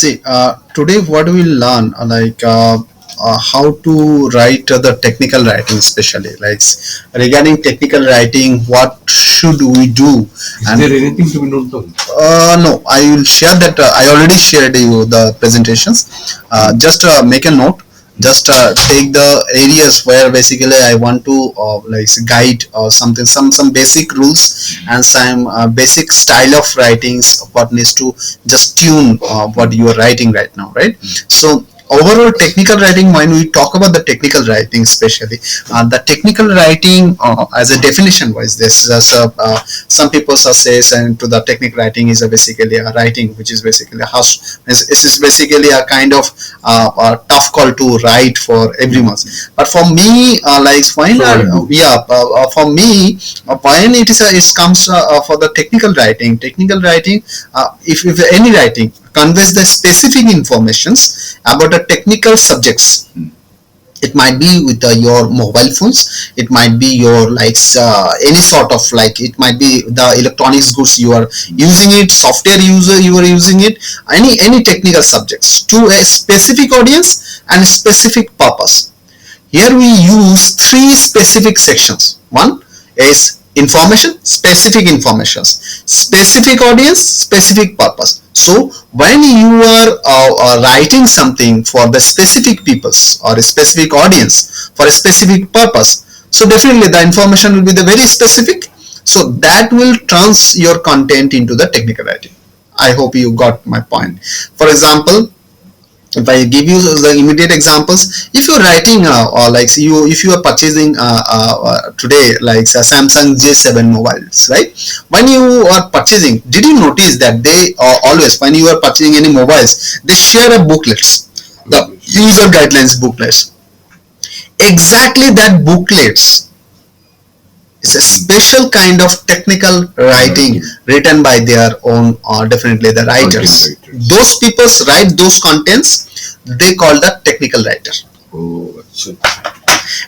See, today what we will learn, how to write the technical writing, especially regarding technical writing, what should we do? Is there anything to be known? No, I will share that. I already shared you the presentations. Just make a note. Just take the areas where basically I want to guide or something, some basic rules and some basic style of writings. What needs to just tune what you are writing right now, right? So overall technical writing, when we talk about the technical writing, especially the technical writing as a definition wise, this is some people says and to the technical writing is basically a writing which is basically a house. This is basically a kind of tough call to write for everyone. But for me, for me, when it comes for the technical writing, if any writing conveys the specific informations about the technical subjects. It might be with your mobile phones, it might be your any sort of it might be the electronics goods you are using it, software user you are using it, any technical subjects to a specific audience and specific purpose. Here we use three specific sections. One is information, specific audience, specific purpose. So when you are writing something for the specific peoples or a specific audience for a specific purpose, so definitely the information will be the very specific, so that will turns your content into the technical writing. I hope you got my point. For example, if I give you the immediate examples, if you're writing if you are purchasing today a Samsung J7 mobiles, right? When you are purchasing, did you notice that they always, when you are purchasing any mobiles, they share a booklets, the user guidelines booklets. Exactly that booklets is a special kind of technical writing written by their own, definitely the writers. Those people write those contents, they call the technical writer.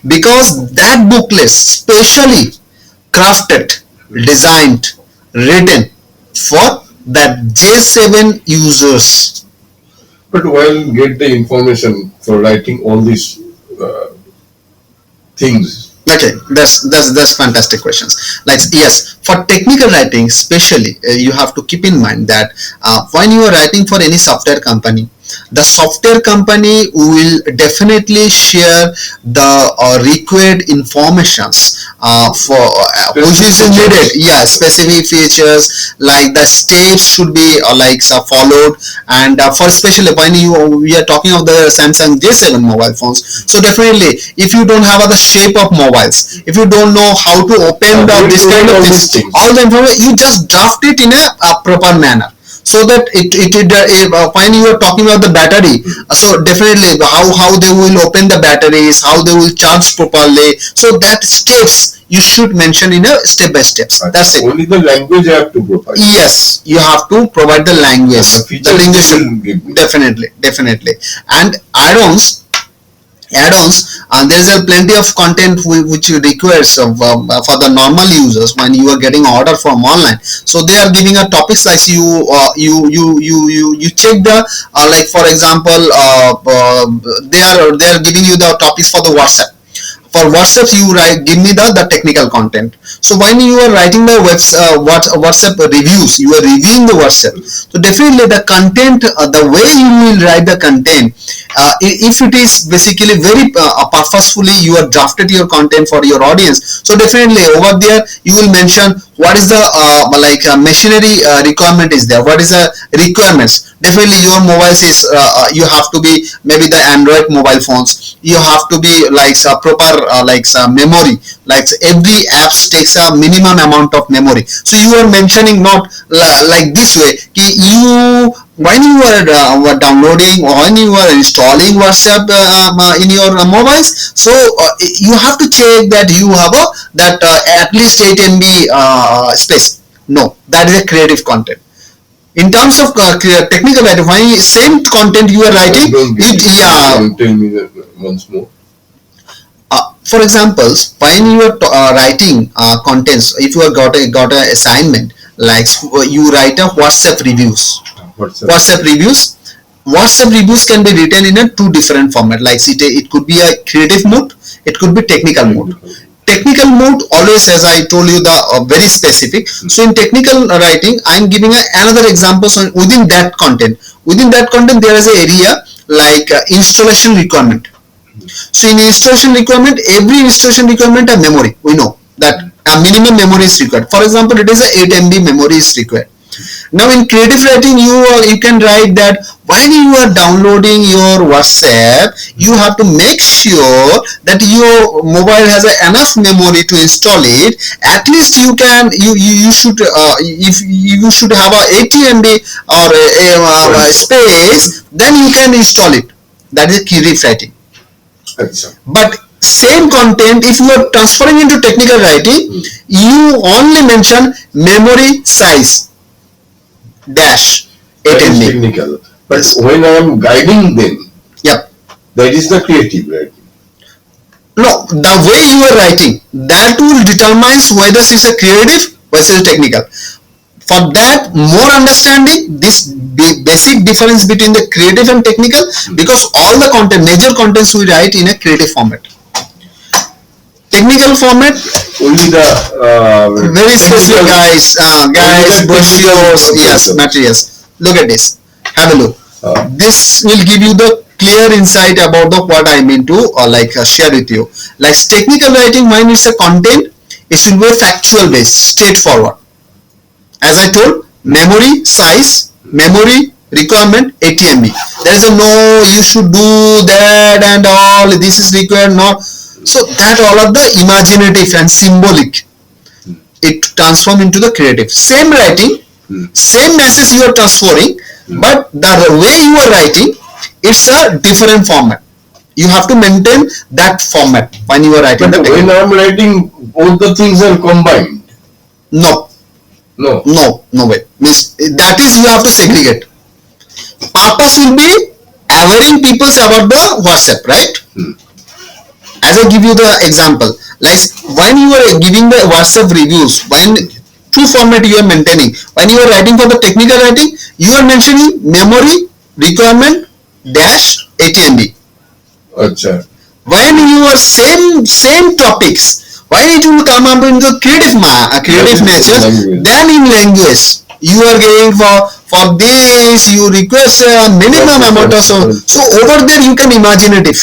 Because that booklet specially crafted, designed, written for that J7 users. But while get the information for writing all these things. Okay, that's fantastic questions. Yes, for technical writing, especially you have to keep in mind that when you are writing for any software company, the software company will definitely share the required informations for which is needed. Yeah, specific features like the steps should be followed, and for especially when we are talking of the Samsung J7 mobile phones. So definitely, if you don't have the shape of mobiles, if you don't know how to open this kind of things, all the information, you just draft it in a proper manner. So that when you are talking about the battery, so definitely how they will open the batteries, how they will charge properly. So that steps you should mention in a step by steps. That's it. Only the language you have to provide. Yes, you have to provide the language. The language definitely. And add-ons, and there is a plenty of content which requires for the normal users when you are getting order from online. So they are giving a topics like you check the for example they are giving you the topics for the WhatsApp. For WhatsApp, you give me the technical content. So when you are writing the WhatsApp reviews, you are reviewing the WhatsApp. So definitely the content, the way you will write the content, if it is basically very purposefully you have drafted your content for your audience. So definitely over there you will mention what is the machinery requirement is there, what is the requirements. Definitely your mobiles is you have to be maybe the Android mobile phones, you have to be a proper memory, every app takes a minimum amount of memory. So you are mentioning not like this way, when you are downloading or when you are installing WhatsApp in your mobiles, so you have to check that you have at least 8 MB space. No, that is a creative content. In terms of technical writing, when same content you are writing, tell me that once more. For example, when you are writing contents, if you have got a assignment, you write a WhatsApp reviews. WhatsApp reviews. WhatsApp reviews can be written in a two different format. Like it could be a creative mode, it could be technical mode. Technical mode always, as I told you, the very specific. So in technical writing, I'm giving another example. So within that content, there is an area like installation requirement. So in installation requirement, every installation requirement a memory. We know that a minimum memory is required. For example, it is a 8 MB memory is required. Now in creative writing, you can write that while you are downloading your WhatsApp, you have to make sure that your mobile has enough memory to install it. At least you should if you should have a 80 MB or a space, then you can install it. That is creative writing. But same content, if you are transferring into technical writing, you only mention memory size dash 8 MB. Technical. But when I am guiding them, yep, that is the creative writing. No, the way you are writing, that will determines whether it is a creative versus technical. For that more understanding, this basic difference between the creative and technical, because all the content, major contents we write in a creative format. Technical format, only the very specific guys, brochures, yes, materials. Look at this. Have a look. This will give you the clear insight about the what I mean to share with you. Like technical writing, mine is a content. It should be factual based, straightforward. As I told, memory size, memory requirement 80 MB. There is a no, you should do that and all. This is required not. So that all of the imaginative and symbolic, it transform into the creative. Same writing, same message you are transferring, but the way you are writing, it's a different format. You have to maintain that format when you are writing. But when I am writing, both the things are combined. No way. Means that is you have to segregate. Purpose will be awareing people about the WhatsApp, right? As I give you the example, like when you are giving the WhatsApp reviews, when two format you are maintaining, when you are writing for the technical writing, you are mentioning memory requirement dash 80 MB. Achha. When you are same topics, when it will come up in the creative nature, then in language you are getting for this you request a minimum amount of so over there you can imaginative.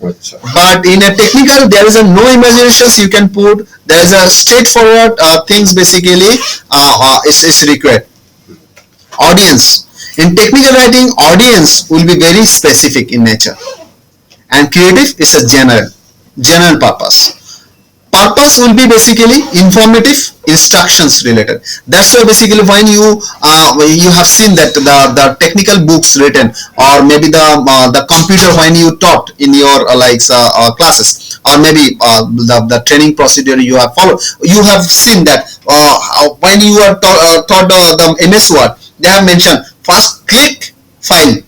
But in a technical, there is a no imaginations you can put. There is a straightforward things basically is required. Audience. In technical writing, audience will be very specific in nature. And creative is a general purpose. Purpose will be basically informative, instructions related. That's why basically when you have seen that the technical books written, or maybe the computer when you taught in your classes, or maybe the training procedure you have followed, you have seen that when you are taught the MS Word, they have mentioned first click file,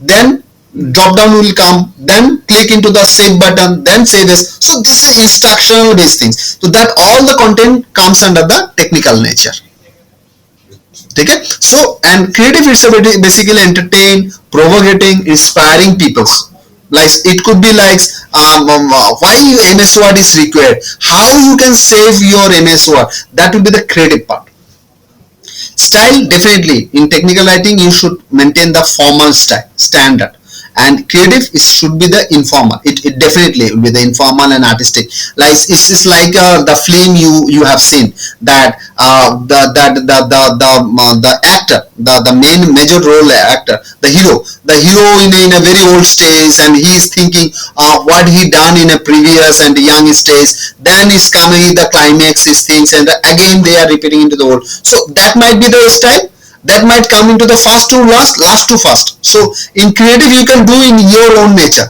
then drop down will come, then click into the save button, then save as. So this is instructional based things. So that all the content comes under the technical nature. Okay? So and creative is basically entertain, provocating, inspiring peoples. Like it could be like why MS Word is required, how you can save your MS Word. That will be the creative part. Style, definitely in technical writing you should maintain the formal style standard. And creative should be the informal. It definitely will be the informal and artistic. Like it's just like the film you have seen that the actor, the main major role actor, the hero in a very old stage, and he is thinking what he done in a previous and young stage. Then is coming the climax, his things, and again they are repeating into the old. So that might be the style. That might come into the first to last to first. So in creative you can do in your own nature,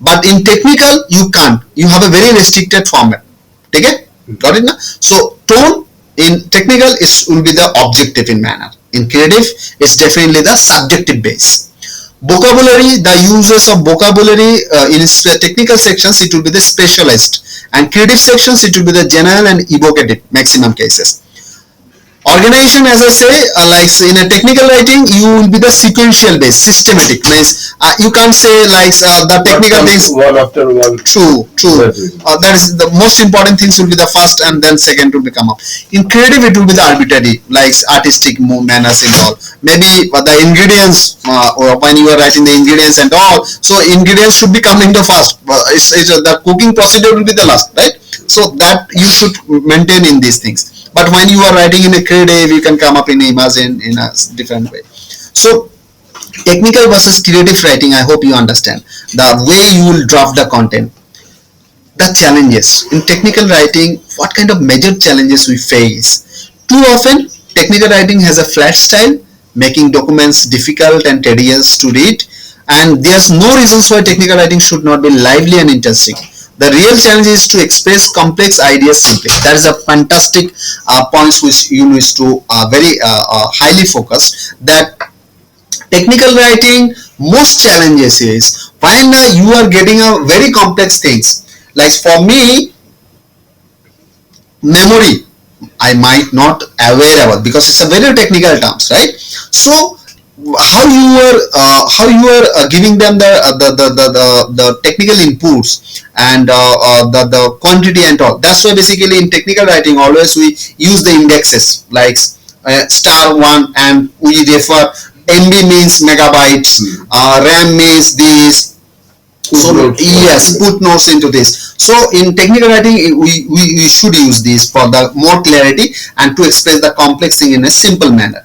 but in technical you can't. You have a very restricted format. Okay? Got it now? So tone in technical will be the objective in manner. In creative it's definitely the subjective base. Vocabulary, the uses of vocabulary in technical sections it will be the specialized, and creative sections it will be the general and evocative maximum cases. Organization, as I say, like in a technical writing, you will be the sequential based, systematic. Means you can't say like the technical One, things. one after one. True, true. That is. That is the most important things will be the first and then second will become up. In creative, it will be the arbitrary, like artistic manners and all. Maybe the ingredients, or when you are writing the ingredients and all, so ingredients should be coming the first. The cooking procedure will be the last, right? So that you should maintain in these things. But when you are writing in a creative, you can come up in imagine in a different way. So technical versus creative writing, I hope you understand the way you will draft the content. The challenges in technical writing, what kind of major challenges we face. Too often technical writing has a flat style, making documents difficult and tedious to read, and there's no reasons why technical writing should not be lively and interesting. The real challenge is to express complex ideas simply. That is a fantastic points which you need to very highly focus. That technical writing most challenges is when you are getting a very complex things. Like for me, memory, I might not aware about because it's a very technical terms, right? So how you are giving them the technical inputs and the quantity and all. That's why basically in technical writing always we use the indexes like star one, and we refer MB means megabytes, RAM means this. So yes, put notes into this. So in technical writing, we should use this for the more clarity and to express the complex thing in a simple manner.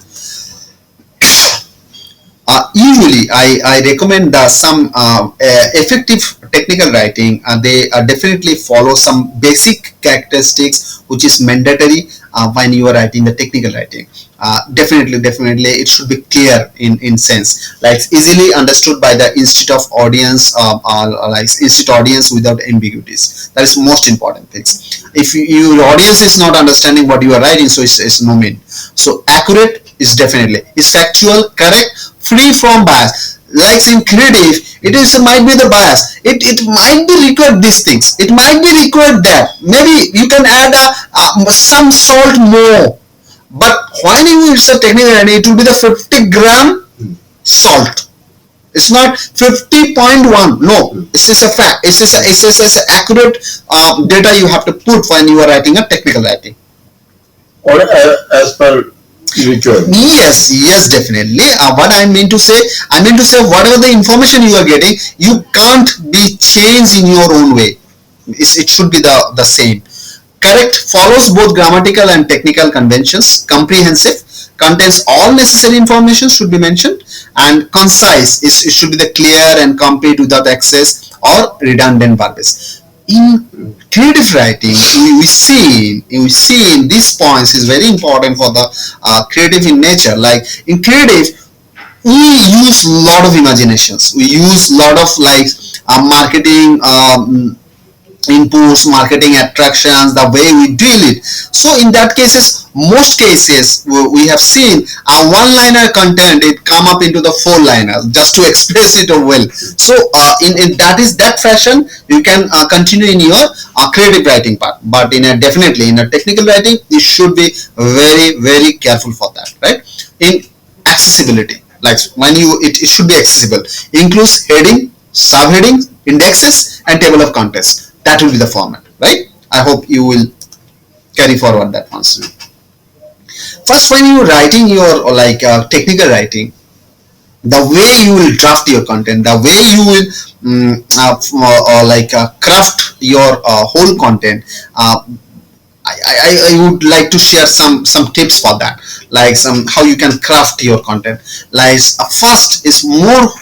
Usually, I recommend some effective technical writing. They definitely follow some basic characteristics which is mandatory when you are writing the technical writing. Definitely, it should be clear in sense, like easily understood by the institute of audience, like institute audience without ambiguities. That is most important things. If your audience is not understanding what you are writing, so it's no mean. So accurate is definitely is factual, correct, free from bias. Like in creative, it is might be the bias. It might be required these things. It might be required that. Maybe you can add some salt more. But when you use a technical writing, it will be the 50-gram salt. It's not 50.1. No, this is a fact. It's a accurate data you have to put when you are writing a technical writing. Or as per required. Yes, definitely. What I mean to say, whatever the information you are getting, you can't be changed in your own way. It should be the same. Correct, follows both grammatical and technical conventions. Comprehensive, contains all necessary information should be mentioned, and concise it should be the clear and complete without excess or redundant verbiage. In creative writing, we see in these points is very important for the creative in nature. Like in creative, we use lot of imaginations. We use lot of like marketing inputs, marketing attractions, the way we deal it. So in that cases, most cases we have seen a one-liner content it come up into the four-liners just to express it well. So in that fashion, you can continue in your creative writing part. But definitely in a technical writing, you should be very careful for that, right? In accessibility, like when it should be accessible, includes heading, subheadings, indexes, and table of contents. That will be the format, right? I hope you will carry forward that once. First, when you writing your like technical writing, the way you will draft your content, the way you will craft your whole content. I would like to share some tips for that, like some how you can craft your content. Like first is more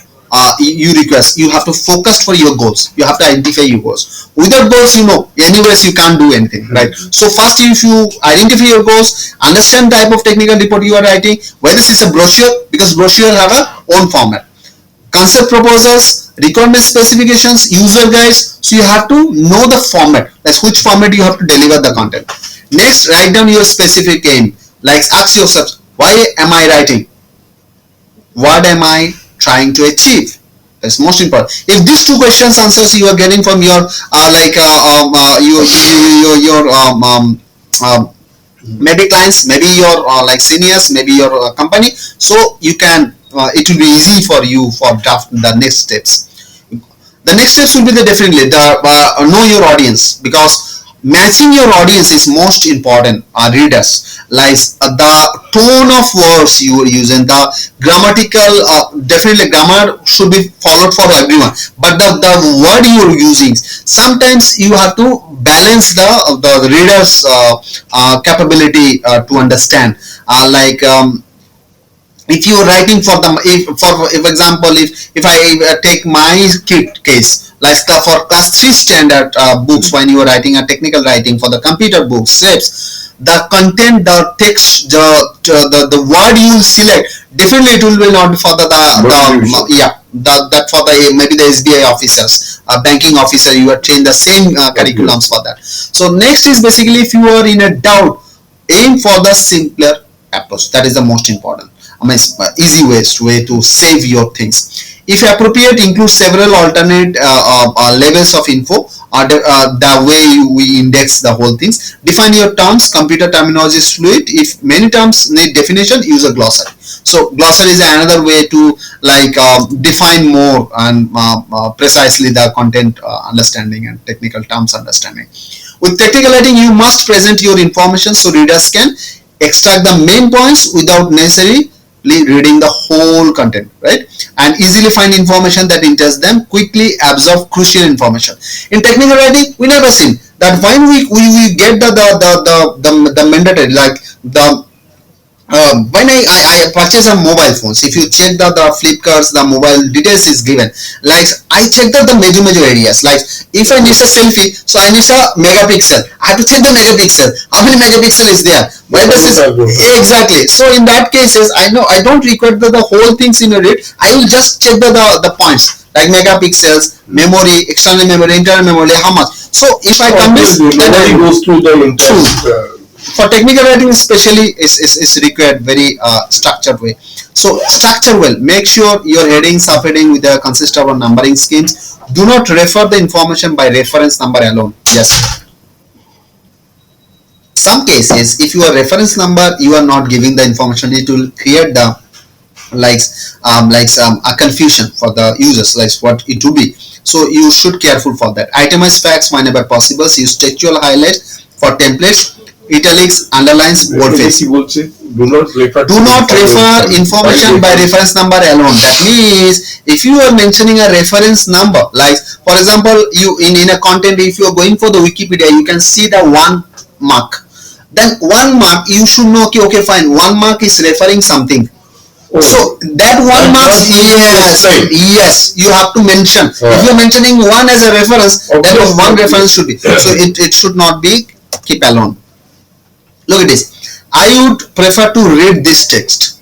you request you have to focus for your goals. You have to identify your goals. Without goals, anyways you can't do anything, right? So first, if you identify your goals, understand type of technical report you are writing, whether this is a brochure, because brochure have a own format, concept proposals, requirement specifications, user guides. So you have to know the format, like which format you have to deliver the content. Next, write down your specific aim. Like ask yourself, why am I writing? What am I trying to achieve? That's most important. If these two questions answers you are getting from your maybe clients, maybe your like seniors, maybe your company. So you can it will be easy for you for draft the next steps. The next steps will be the definitely the know your audience, because matching your audience is most important. Readers, like the tone of words you are using, the grammatical, definitely grammar should be followed for everyone, but the word you are using, sometimes you have to balance the readers capability to understand, like if you are writing for them, if for example, if I take my kid case, like for class 3 standard books, when you are writing a technical writing for the computer books scripts, the content, the text, the word you select, definitely it will not be for the yeah, that for the maybe the SBI officers, banking officer, you are trained the same curriculums for that. So next is basically, if you are in a doubt, aim for the simpler approach. That is the most important. I mean, easy way to save your things. If appropriate, include several alternate levels of info, or the way we index the whole things. Define your terms. Computer terminology is fluid. If many terms need definition, use a glossary. So glossary is another way to like define more and precisely the content understanding and technical terms understanding. With technical writing, you must present your information so readers can extract the main points without necessarily reading the whole content, right? And easily find information that interests them, quickly absorb crucial information. In technical writing, we never seen that when we get the mandatory, like the when I purchase a mobile phones, if you check the Flipkarts, the mobile details is given. Like I check the major areas. Like if I need a selfie, so I need a megapixel. I have to check the megapixel. How many megapixel is there? Why does this exactly? So in that cases, I know I don't require the whole things in a read. I will just check the points like megapixels, memory, external memory, internal memory, how much. So if I come this, nobody goes through the internal. For technical writing especially is required very structured way. So structure well, make sure your heading, subheading with a consist of numbering schemes. Do not refer the information by reference number alone. Yes, some cases if your reference number you are not giving the information, it will create the a confusion for the users, like what it will be. So you should careful for that. Itemize facts whenever possible. Use textual highlights for templates, italics, underlines, boldface. Do not refer information by reference number alone. That means if you are mentioning a reference number, like for example, you in a content, if you are going for the Wikipedia, you can see the 1 mark. Then 1 mark you should know, okay fine, 1 mark is referring something. So that 1 mark, yes, you have to mention. If you are mentioning 1 as a reference, that was 1 reference should be. So it should not be keep alone. Look at this. I would prefer to read this text.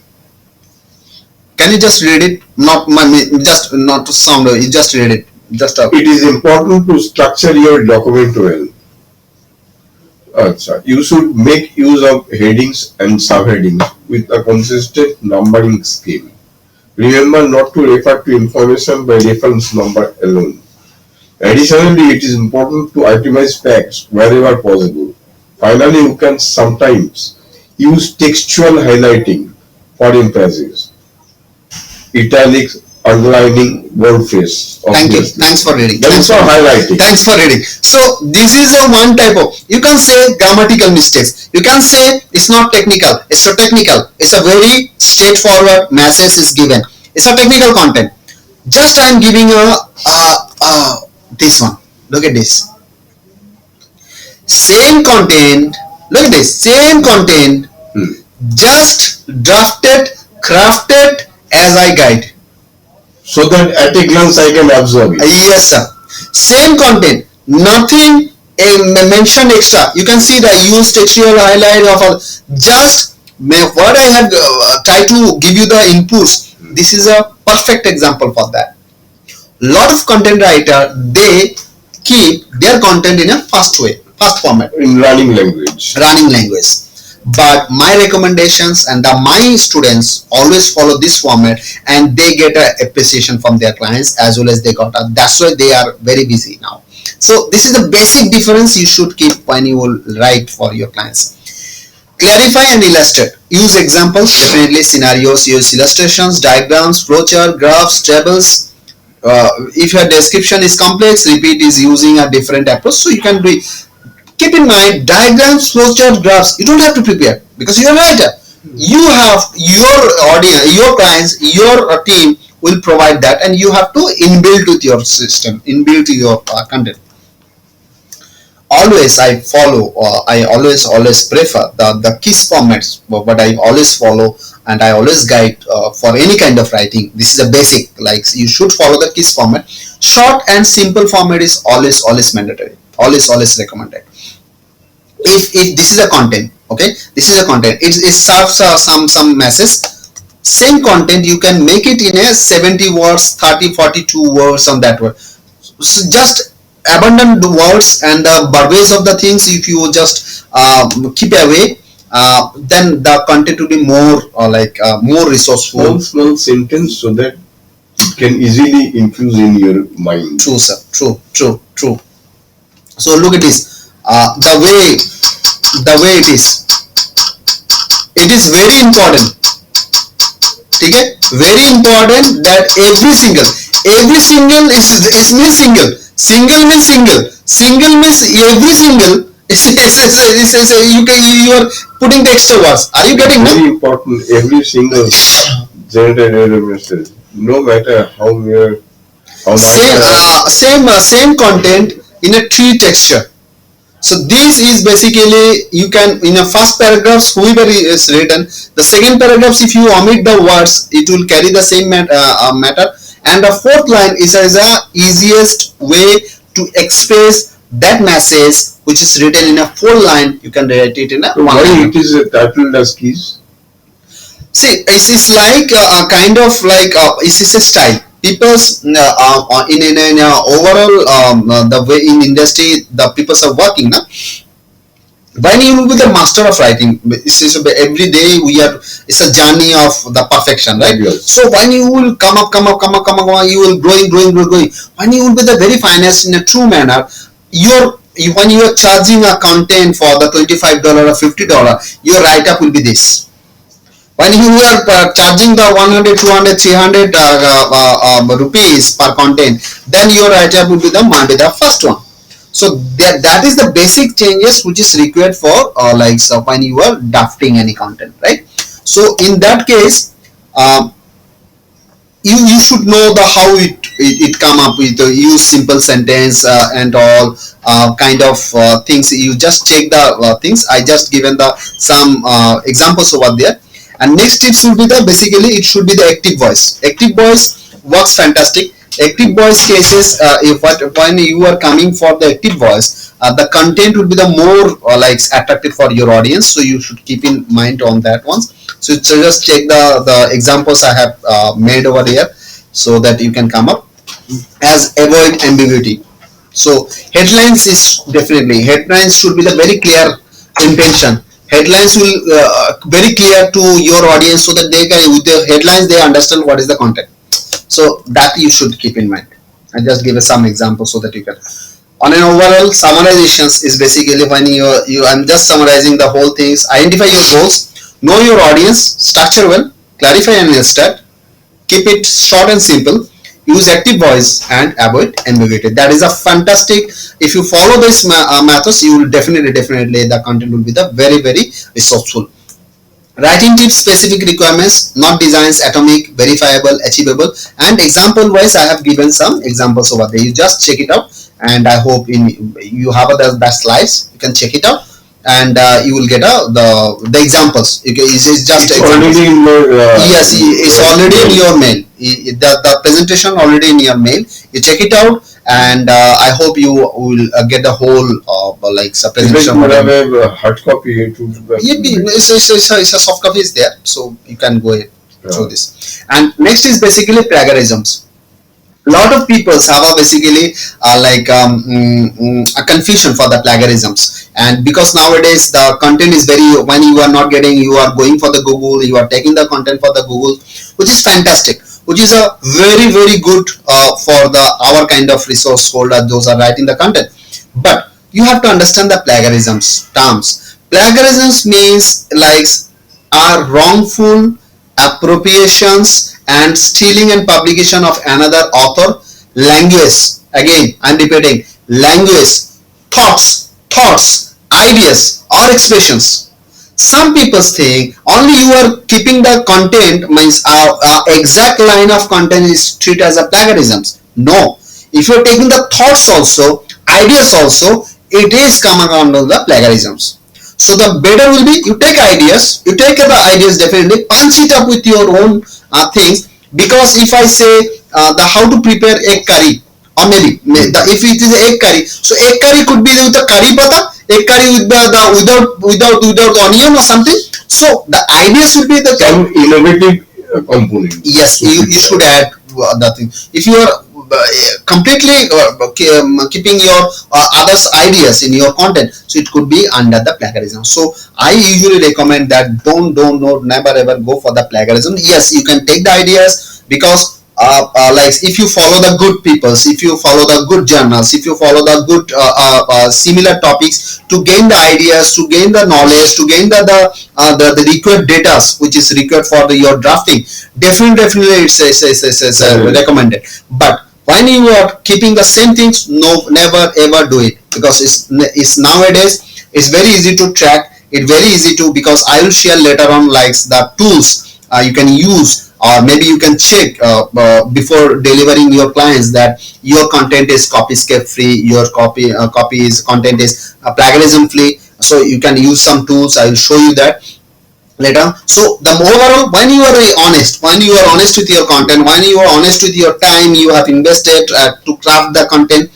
Can you just read it? Not to sound. You just read it. It is important to structure your document well. You should make use of headings and subheadings with a consistent numbering scheme. Remember not to refer to information by reference number alone. Additionally, it is important to itemize facts wherever possible. Finally, you can sometimes use textual highlighting for emphasis, italics, underlining, boldface. Thank you. Thanks for reading. Thanks for highlighting. Thanks for reading. So this is a one type of. You can say grammatical mistakes. You can say it's not technical. It's so technical. It's a very straightforward message is given. It's a technical content. Just I am giving this one. Look at this. Same content. Look at this. Same content. Just drafted, crafted as I guide. So that at a glance I can absorb it. Yes, sir. Same content, nothing mentioned extra. You can see the use textual highlight of just what I have tried to give you the inputs. This is a perfect example for that. Lot of content writer, they keep their content in a fast format. In running language. But my recommendations and my students always follow this format, and they get a appreciation from their clients as well as they got a, that's why they are very busy now. So this is the basic difference you should keep when you will write for your clients. Clarify and illustrate. Use examples, definitely scenarios. Use illustrations, diagrams, flowchart, graphs, tables. If your description is complex, repeat is using a different approach. So you can do. Keep in mind, diagrams, flowchart, graphs. You don't have to prepare because you're a writer. You have your audience, your clients, your team will provide that, and you have to inbuild with your system, inbuild to your content. Always I follow, I always prefer the KISS formats, but I always follow and I always guide for any kind of writing. This is a basic, like you should follow the KISS format. Short and simple format is always mandatory, always recommended. If this is a content, okay, this is a content, it serves some masses. Same content you can make it in a 70 words, 30, 42 words on that word. So just abandon the words and the verbiage of the things. If you just keep away, then the content will be more more resourceful. Small sentence so that it can easily infuse in your mind. True, sir. True. So look at this. The way it is very important. Okay, very important that every single is means single means every single you are putting the extra words. Are you getting very important? Every single generated message, no matter how much same content in a tree texture. So this is basically, you can, in a first paragraphs whoever is written, the second paragraphs if you omit the words it will carry the same matter, and the fourth line is a easiest way to express that message which is written in a 4 line. You can write it in a so 1 line. It is titled as keys. See, it's like a kind of like it's a style. People's in overall the way in industry the people are working. Na? When you will be the master of writing, every day it's a journey of the perfection, right? Yes. So when you will come up, you will growing. When you will be the very finest in a true manner, when you are charging a content for the $25 or $50, your write up will be this. When you are charging the 100, 200, 300 rupees per content, then your write up will be the first one. So that is the basic changes which is required for so when you are drafting any content, right? So in that case, you should know the how it come up with use simple sentence and all kind of things. You just check the things. I just given the some examples over there. And next tips will be basically it should be the active voice. Active voice works fantastic. Active voice cases, when you are coming for the active voice, the content will be the more attractive for your audience. So you should keep in mind on that ones. So just check the examples I have made over here so that you can come up as avoid ambiguity. So headlines is definitely, headlines should be the very clear intention. Headlines will very clear to your audience so that they can, with the headlines they understand what is the content. So that you should keep in mind. I just give some examples so that you can. On an overall, summarizations is basically when I'm just summarizing the whole things. Identify your goals, know your audience, structure well, clarify and illustrate, keep it short and simple, use active voice and avoid ambiguity. That is a fantastic. If you follow this methods, you will definitely the content will be the very resourceful. Writing tips, specific requirements, not designs, atomic, verifiable, achievable, and example wise I have given some examples over there. You just check it out, and I hope you have the slides. You can check it out, and you will get the examples. It's just already in your yes, it's already in your mail. The presentation already in your mail. You check it out, and I hope you will get the whole presentation. Have a hard copy to it's a soft copy is there, so you can go ahead through this. And next is basically plagiarisms. A lot of people have basically a confusion for the plagiarisms, and because nowadays the content is very, when you are not getting, you are going for the Google, you are taking the content for the Google, which is fantastic, which is a very good for our kind of resource holder, those are writing the content. But you have to understand the plagiarisms terms. Plagiarism means like are wrongful appropriations and stealing and publication of another author language. Again, I'm repeating, language, thoughts, ideas or expressions. Some people think only you are keeping the content means exact line of content is treated as a plagiarism. No, if you are taking the thoughts also, ideas also, it is coming under the plagiarisms. So the better will be you take ideas, you take the ideas definitely, punch it up with your own things. Because if I say the how to prepare egg curry, or maybe if it is egg curry, so egg curry could be with the curry pata, egg curry with the without onion or something. So the ideas will be the some innovative components. yes, you should add the thing. If you are completely keeping your others ideas in your content, so it could be under the plagiarism. So I usually recommend that don't no, never ever go for the plagiarism. Yes, you can take the ideas, because like if you follow the good peoples, if you follow the good journals, if you follow the good similar topics to gain the ideas, to gain the knowledge, to gain the required data which is required for your drafting, definitely it's recommended. But when you are keeping the same things, no, never ever do it, because it's nowadays it's very easy to track, it very easy to, because I will share later on like the tools you can use, or maybe you can check before delivering your clients that your content is copyscape free, your copy is content is plagiarism free. So you can use some tools, I will show you that later. So the overall, when you are honest, when you are honest with your content, when you are honest with your time you have invested to craft the content,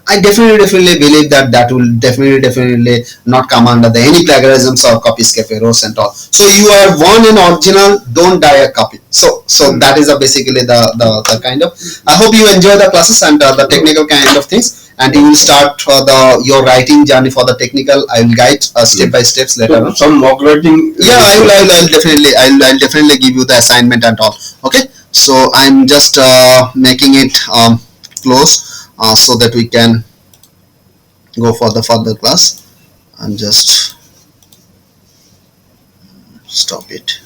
I definitely believe that that will definitely not come under the any plagiarisms or copyscape errors and all. So you are one in original, don't die a copy. So that is basically the kind of. I hope you enjoy the classes and the technical kind of things, and you will start your writing journey for the technical. I will guide step by steps later on. Some mock writing. Yeah, I'll definitely give you the assignment and all. Okay, so I'm just making it close so that we can go for the further class. I'm just stop it.